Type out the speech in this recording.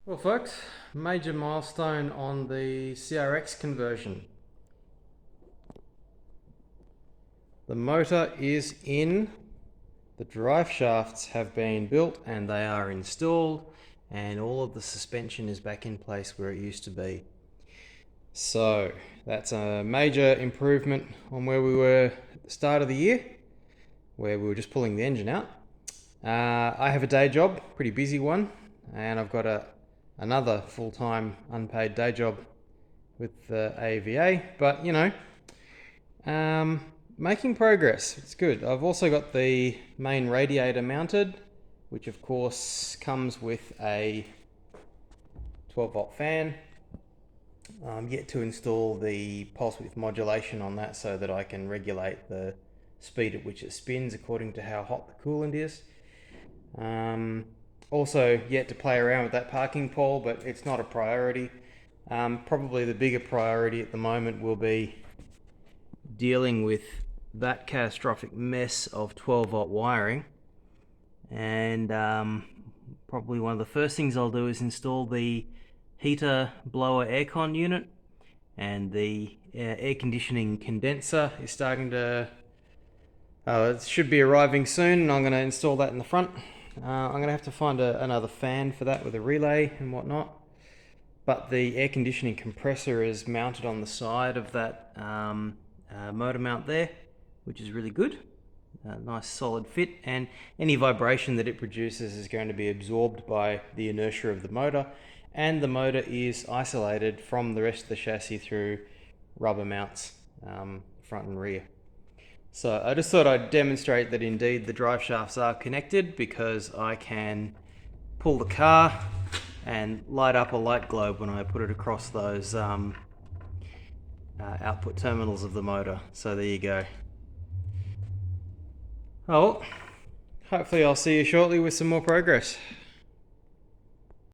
Well folks, major milestone on the CRX conversion. The motor is in, the drive shafts have been built and they are installed, and all of the suspension is back in place where it used to be. So that's a major improvement on where we were at the start of the year, where we were just pulling the engine out. I have a day job, pretty busy one, and I've got another full-time unpaid day job with the AVA, but making progress. It's good. I've also got the main radiator mounted, which of course comes with a 12-volt fan. I'm yet to install the pulse width modulation on that so that I can regulate the speed at which it spins according to how hot the coolant is. Also yet to play around with that parking pole, but it's not a priority. Probably the bigger priority at the moment will be dealing with that catastrophic mess of 12-volt wiring, and probably one of the first things I'll do is install the heater blower aircon unit, and the air conditioning condenser is starting to it should be arriving soon, and I'm going to install that in the front. I'm going to have to find another fan for that with a relay and whatnot, but the air conditioning compressor is mounted on the side of that motor mount there, which is really good. Nice solid fit, and any vibration that it produces is going to be absorbed by the inertia of the motor, and the motor is isolated from the rest of the chassis through rubber mounts, front and rear. So I just thought I'd demonstrate that indeed the drive shafts are connected, because I can pull the car and light up a light globe when I put it across those output terminals of the motor. So there you go. Oh, hopefully I'll see you shortly with some more progress.